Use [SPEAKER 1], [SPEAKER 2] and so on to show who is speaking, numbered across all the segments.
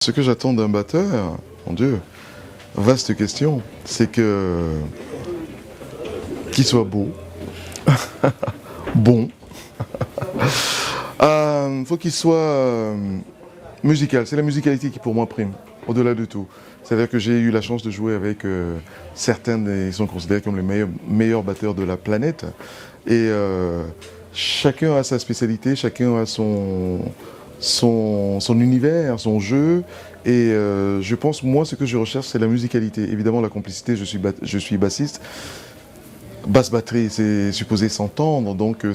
[SPEAKER 1] Ce que j'attends d'un batteur, mon Dieu, vaste question, c'est qu'il soit beau, bon, faut qu'il soit musical. C'est la musicalité qui pour moi prime, au-delà de tout. C'est-à-dire que j'ai eu la chance de jouer avec certains, ils sont considérés comme les meilleurs batteurs de la planète. Et chacun a sa spécialité, chacun a son univers, son jeu. Et je pense, moi, ce que je recherche, c'est la musicalité. Évidemment, la complicité, je suis bassiste. Basse batterie, c'est supposé s'entendre, donc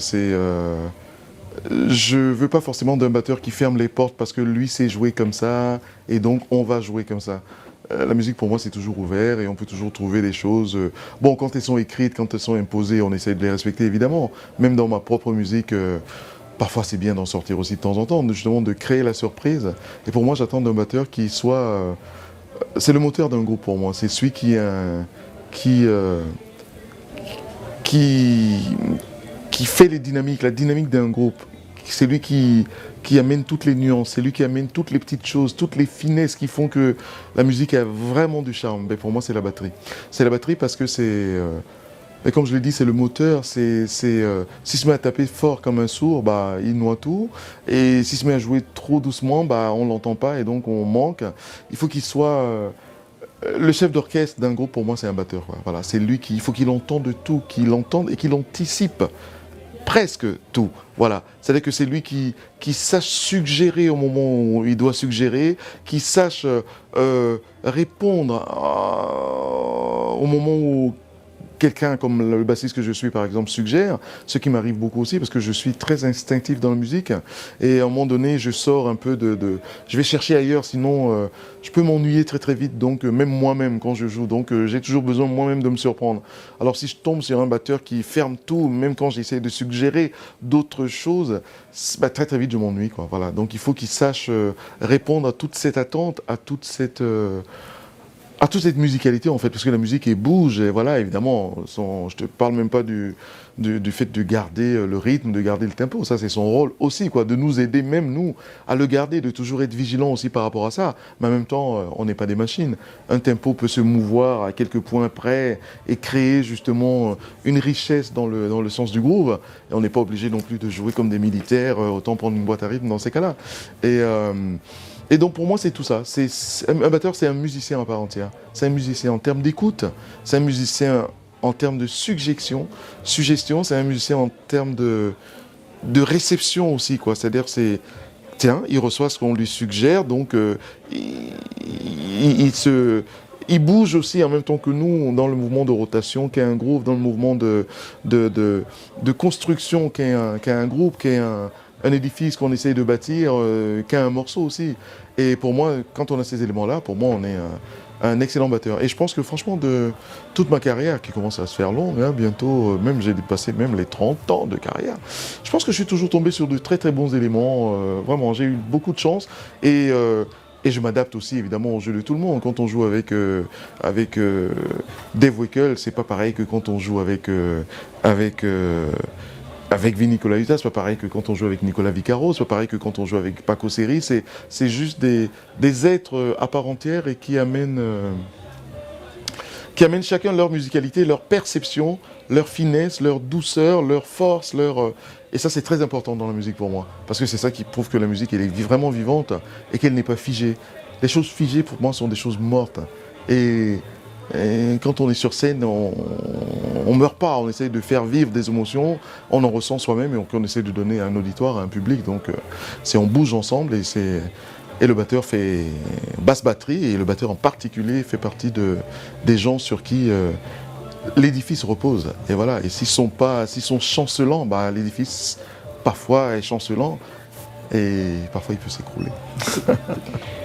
[SPEAKER 1] je veux pas forcément d'un batteur qui ferme les portes parce que lui sait jouer comme ça, et donc on va jouer comme ça. La musique pour moi c'est toujours ouvert et on peut toujours trouver des choses. Bon, quand elles sont écrites, quand elles sont imposées, on essaie de les respecter évidemment. Même dans ma propre musique, parfois c'est bien d'en sortir aussi de temps en temps, justement de créer la surprise. Et pour moi j'attends d'un batteur qui soit... c'est le moteur d'un groupe pour moi, c'est celui qui fait les dynamiques, la dynamique d'un groupe. C'est lui qui amène toutes les nuances, c'est lui qui amène toutes les petites choses, toutes les finesses qui font que la musique a vraiment du charme. Mais pour moi, c'est la batterie. C'est la batterie parce que c'est... et comme je l'ai dit, c'est le moteur. S'il se met à taper fort comme un sourd, bah, il noie tout. Et s'il se met à jouer trop doucement, bah, on ne l'entend pas et donc on manque. Il faut qu'il soit... le chef d'orchestre d'un groupe, pour moi, c'est un batteur. Voilà, c'est lui il faut qu'il entende tout, qu'il entende et qu'il anticipe presque tout. Voilà, c'est-à-dire que c'est lui qui sache suggérer au moment où il doit suggérer, qui sache répondre au moment où quelqu'un comme le bassiste que je suis par exemple suggère, ce qui m'arrive beaucoup aussi parce que je suis très instinctif dans la musique et à un moment donné je sors un peu je vais chercher ailleurs sinon je peux m'ennuyer très très vite, donc même moi-même quand je joue, donc j'ai toujours besoin moi-même de me surprendre. Alors si je tombe sur un batteur qui ferme tout, même quand j'essaie de suggérer d'autres choses, bah, très très vite je m'ennuie quoi. Voilà, donc il faut qu'il sache répondre à toute cette attente, à toute cette musicalité en fait, parce que la musique elle bouge, et voilà, évidemment, je te parle même pas du fait de garder le rythme, de garder le tempo, ça c'est son rôle aussi, quoi, de nous aider, même nous, à le garder, de toujours être vigilant aussi par rapport à ça, mais en même temps, on n'est pas des machines. Un tempo peut se mouvoir à quelques points près et créer justement une richesse dans le sens du groove, et on n'est pas obligé non plus de jouer comme des militaires, autant prendre une boîte à rythme dans ces cas-là. Et donc pour moi c'est tout ça, un batteur c'est un musicien à part entière, c'est un musicien en termes d'écoute, c'est un musicien en termes de suggestion, c'est un musicien en termes de réception aussi, quoi. C'est-à-dire tiens, il reçoit ce qu'on lui suggère, donc il bouge aussi en même temps que nous dans le mouvement de rotation qu'est un groove, dans le mouvement de construction qu'est un groupe, qu'est un édifice qu'on essaye de bâtir, qu'est un morceau aussi. Et pour moi, quand on a ces éléments-là, pour moi, on est un excellent batteur. Et je pense que franchement, de toute ma carrière, qui commence à se faire longue, hein, bientôt, même j'ai dépassé même les 30 ans de carrière, je pense que je suis toujours tombé sur de très très bons éléments. Vraiment, j'ai eu beaucoup de chance. Et je m'adapte aussi évidemment au jeu de tout le monde. Quand on joue avec Dave Weckl, c'est pas pareil que quand on joue avec Vinny Colaiuta, c'est pas pareil que quand on joue avec Nicolas Vicaro, c'est pas pareil que quand on joue avec Paco Seri, c'est juste des êtres à part entière et qui amènent chacun leur musicalité, leur perception, leur finesse, leur douceur, leur force, et ça c'est très important dans la musique pour moi, parce que c'est ça qui prouve que la musique elle est vraiment vivante et qu'elle n'est pas figée. Les choses figées pour moi sont des choses mortes. Et quand on est sur scène, on meurt pas, on essaie de faire vivre des émotions, on en ressent soi-même et on essaie de donner à un auditoire, à un public. Donc on bouge ensemble et le batteur fait basse batterie, et le batteur en particulier fait partie des gens sur qui l'édifice repose. Et voilà, et s'ils sont chancelants, bah, l'édifice parfois est chancelant et parfois il peut s'écrouler.